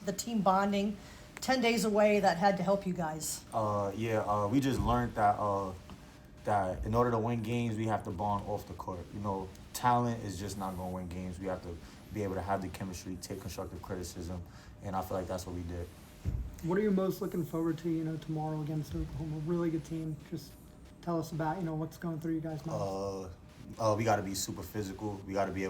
the team bonding, 10 days away, that had to help you guys. We just learned that in order to win games, we have to bond off the court. You know, talent is just not going to win games. We have to be able to have the chemistry, take constructive criticism, and I feel like that's what we did. What are you most looking forward to, tomorrow against Oklahoma? Really good team. Just tell us about, what's going through you guys' minds. We got to be super physical. We got to be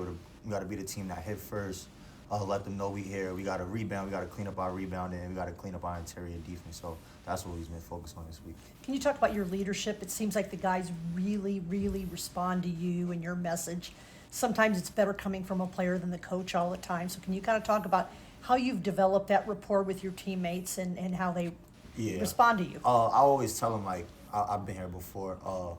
the team that hit first. Let them know we here. We got to rebound. We got to clean up our rebounding, and we got to clean up our interior defense. So that's what we've been focused on this week. Can you talk about your leadership? It seems like the guys really, really respond to you and your message. Sometimes it's better coming from a player than the coach all the time. So can you kind of talk about how you've developed that rapport with your teammates and how they respond to you? I always tell them, like, I've been here before.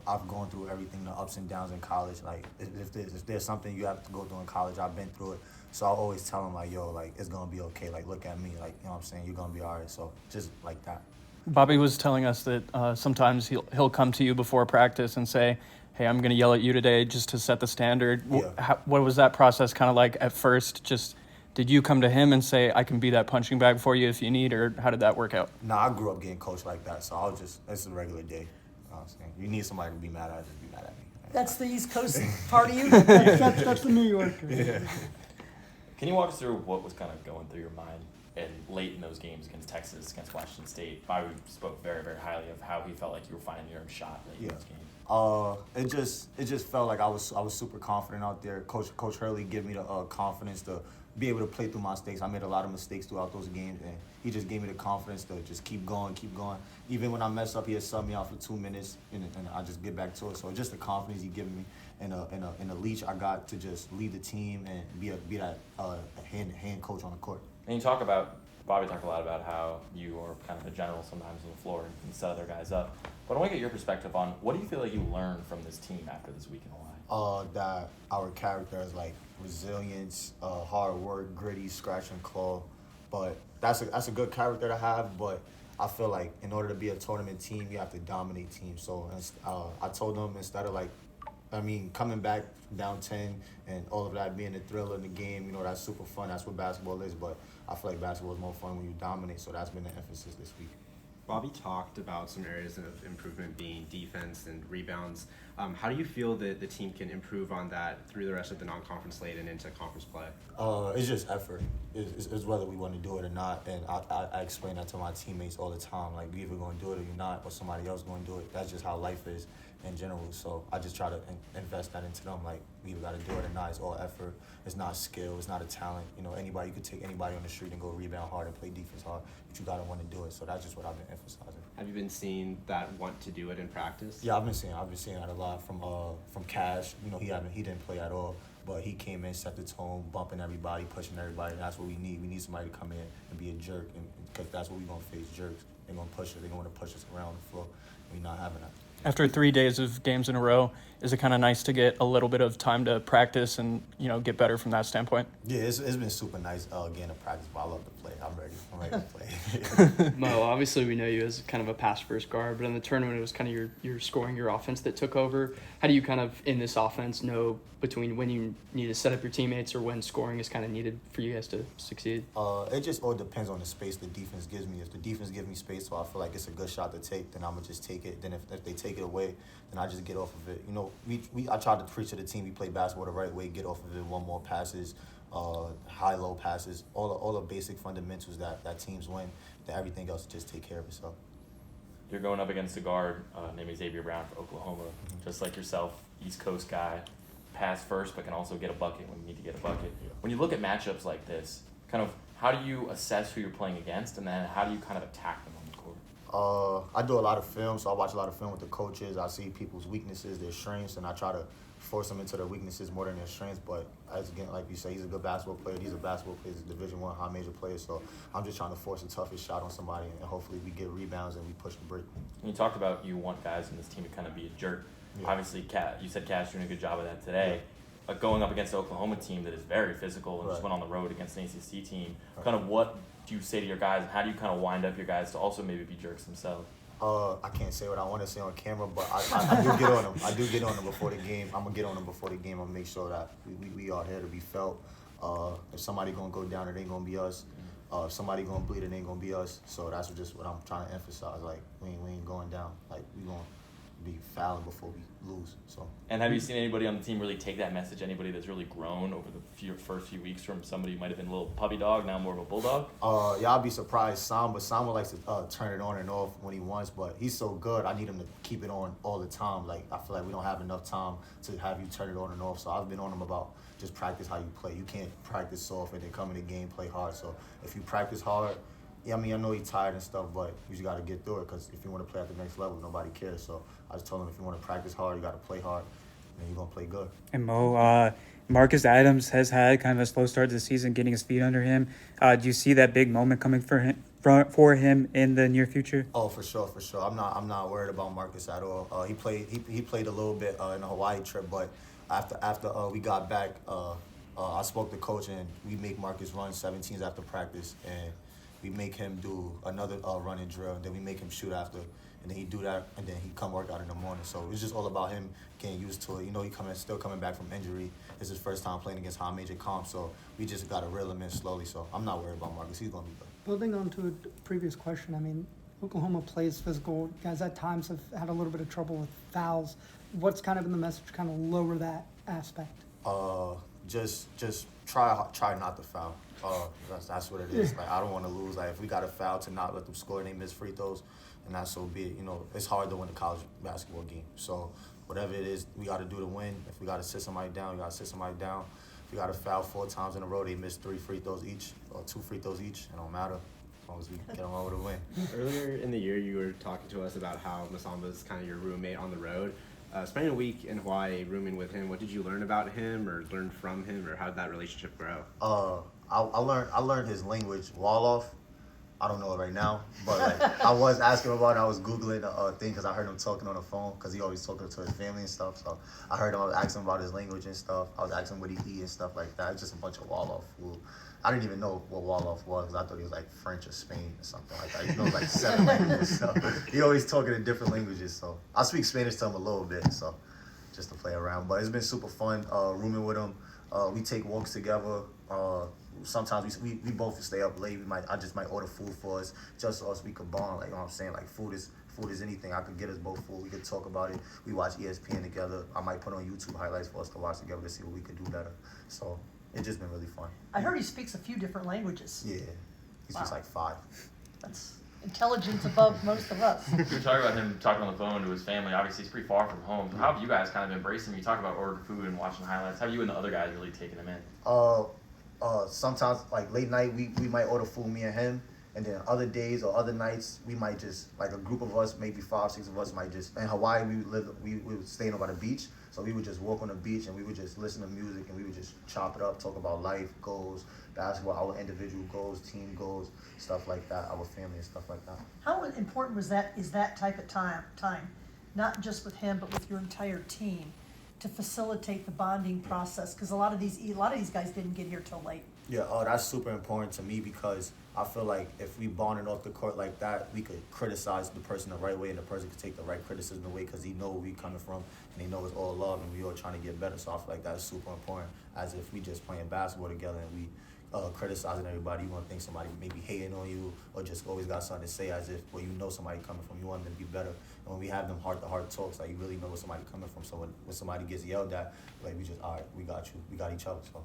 I've gone through everything, the ups and downs in college. Like, if there's something you have to go through in college, I've been through it. So I always tell them, like, yo, like, it's going to be okay. Like, look at me. Like, you know what I'm saying? You're going to be all right. So just like that. Bobby was telling us that sometimes he'll come to you before practice and say, hey, I'm going to yell at you today just to set the standard. Yeah. What was that process kind of like at first? Just did you come to him and say, I can be that punching bag for you if you need, or how did that work out? Nah, I grew up getting coached like that, so it's a regular day. You know what I'm saying? You need somebody to be mad at, just be mad at me. That's the East Coast part of you? That's the New Yorker. Yeah. Can you walk us through what was kind of going through your mind and late in those games against Texas, against Washington State? Bobby spoke very, very highly of how he felt like you were finding your own shot late in those games. It just felt like I was super confident out there. Coach Hurley gave me the confidence to be able to play through my mistakes. I made a lot of mistakes throughout those games, and he just gave me the confidence to just keep going. Even when I mess up, he had subbed me out for 2 minutes, and I just get back to it. So just the confidence he given me, and a leash I got to just lead the team and be that hand coach on the court. And Bobby talked a lot about how you are kind of a general sometimes on the floor and set other guys up. But I want to get your perspective on what do you feel like you learned from this team after this week in Hawaii? That our character is like resilience, hard work, gritty, scratch and claw. But that's a good character to have. But I feel like in order to be a tournament team, you have to dominate teams. So I told them instead of coming back down 10 and all of that being the thrill in the game, that's super fun. That's what basketball is. But I feel like basketball is more fun when you dominate. So that's been the emphasis this week. Bobby talked about some areas of improvement being defense and rebounds. How do you feel that the team can improve on that through the rest of the non-conference slate and into conference play? It's just effort. It's whether we want to do it or not. And I explain that to my teammates all the time. Like, we either going to do it or you're not, or somebody else going to do it. That's just how life is in general. So I just try to invest that into them. Like, we either got to do it or not. It's all effort. It's not skill. It's not a talent. You could take anybody on the street and go rebound hard and play defense hard, but you got to want to do it. So that's just what I've been emphasizing. Have you been seeing that want to do it in practice? Yeah, I've been seeing that a lot from Cash. He didn't play at all, but he came in, set the tone, bumping everybody, pushing everybody. And that's what we need. We need somebody to come in and be a jerk, because that's what we're gonna face. Jerks. They're gonna push us. They're gonna push us around the floor. We're not having that. After 3 days of games in a row, is it kind of nice to get a little bit of time to practice and get better from that standpoint? Yeah, it's been super nice getting to practice, but I love to play. I'm ready to play. Mo, obviously we know you as kind of a pass-first guard, but in the tournament it was kind of your scoring, your offense that took over. How do you kind of, in this offense, know between when you need to set up your teammates or when scoring is kind of needed for you guys to succeed? It just all depends on the space the defense gives me. If the defense gives me space, so I feel like it's a good shot to take, then I'm going to just take it. Then if they take it away, then I just get off of it. I tried to preach to the team, we play basketball the right way, get off of it, one more passes, high-low passes, all the basic fundamentals that teams win, that everything else just take care of itself. You're going up against a guard named Xavier Brown for Oklahoma, just like yourself, East Coast guy, pass first but can also get a bucket when you need to get a bucket. Yeah. When you look at matchups like this, kind of how do you assess who you're playing against, and then how do you kind of attack them on the court? I do a lot of film, so I watch a lot of film with the coaches. I see people's weaknesses, their strengths, and I try to force them into their weaknesses more than their strengths. But again, like you say, he's a good basketball player. He's a basketball player. He's a Division I high major player. So I'm just trying to force the toughest shot on somebody, and hopefully we get rebounds and we push the break. You talked about you want guys in this team to kind of be a jerk. Yeah. Obviously, you said Cash doing a good job of that today. Yeah. Going up against the Oklahoma team that is very physical and just went on the road against an ACC team, kind of what do you say to your guys, and how do you kind of wind up your guys to also maybe be jerks themselves? I can't say what I want to say on camera, but I do get on them. I do get on them before the game. I'm going to get on them before the game. I'm going to make sure that we are here to be felt. If somebody going to go down, it ain't going to be us. If somebody gonna bleed, it ain't gonna be us. So that's just what I'm trying to emphasize. Like we ain't going down. Like we gonna be fouling before we lose. So. And have you seen anybody on the team really take that message? Anybody that's really grown over the first few weeks from somebody who might have been a little puppy dog, now more of a bulldog? Y'all be surprised. Samba likes to turn it on and off when he wants, but he's so good. I need him to keep it on all the time. Like I feel like we don't have enough time to have you turn it on and off. So I've been on him about just practice how you play. You can't practice soft and then come in the game play hard. So if you practice hard, yeah, I mean I know he's tired and stuff, but you just got to get through it because if you want to play at the next level, nobody cares. So I just told him if you want to practice hard, you got to play hard, and you're gonna play good. And Mo, Marcus Adams has had kind of a slow start to the season, getting his feet under him. Do you see that big moment coming for him in the near future? Oh, for sure. I'm not worried about Marcus at all. He played a little bit in the Hawaii trip, but after we got back, I spoke to coach and we make Marcus run 17s after practice, and we make him do another running drill, and then we make him shoot after, and then he do that, and then he come work out in the morning. So it's just all about him getting used to it. You know, still coming back from injury. It's his first time playing against high major comps, so we just got to reel him in slowly. So I'm not worried about Marcus. He's gonna be good. Building on to a previous question, I mean, Oklahoma plays physical. Guys at times have had a little bit of trouble with fouls. What's kind of been the message to kind of lower that aspect? Just try not to foul. That's what it is. Like I don't want to lose. Like if we got a foul, to not let them score and they miss free throws, and that's so be it. You know, it's hard to win a college basketball game. So whatever it is, we got to do to win. If we got to sit somebody down, we got to sit somebody down. If we got to foul 4 times in a row, they miss 3 free throws each or 2 free throws each. It don't matter as long as we get them over the win. Earlier in the year, you were talking to us about how Masamba's kind of your roommate on the road. Spending a week in Hawaii rooming with him, what did you learn about him or learn from him, or how did that relationship grow? I learned his language, Wolof. I don't know it right now, but like I was asking him about it. I was Googling the thing because I heard him talking on the phone because he always talking to his family and stuff. So I heard him, I was asking him about his language and stuff. I was asking him what he eat and stuff like that. It's just a bunch of Wolof food. I didn't even know what Wolof was because I thought he was like French or Spain or something like that. He knows like 7 languages. So he always talking in different languages. So I speak Spanish to him a little bit, so just to play around. But it's been super fun rooming with him. We take walks together. Sometimes we both stay up late. I just might order food for us, just so us we could bond. Like you know what I'm saying, like food is anything. I could get us both food. We could talk about it. We watch ESPN together. I might put on YouTube highlights for us to watch together to see what we could do better. So it's just been really fun. I heard he speaks a few different languages. Yeah, he's just like 5. That's intelligence above most of us. We were talking about him talking on the phone to his family. Obviously, he's pretty far from home. So how have you guys kind of embraced him? You talk about ordering food and watching highlights. How have you and the other guys really taken him in? Sometimes like late night we might order food, me and him, and then other days or other nights we might just, like a group of us, maybe 5, 6 of us might just, in Hawaii we would stay by the beach, so we would just walk on the beach and we would just listen to music and we would just chop it up, talk about life, goals, basketball, our individual goals, team goals, stuff like that, our family and stuff like that. How important is that type of time, not just with him, but with your entire team, to facilitate the bonding process? Because a lot of these guys didn't get here till late. Yeah, that's super important to me because I feel like if we bonding off the court like that, we could criticize the person the right way and the person could take the right criticism away because he know where we coming from and he know it's all love and we all trying to get better. So I feel like that's super important, as if we just playing basketball together and we criticizing everybody. You want to think somebody maybe hating on you or just always got something to say, as if, well, you know somebody coming from, you want them to be better. And when we have them heart-to-heart talks, like you really know where somebody coming from. So when somebody gets yelled at, like we just, all right, we got you, we got each other. So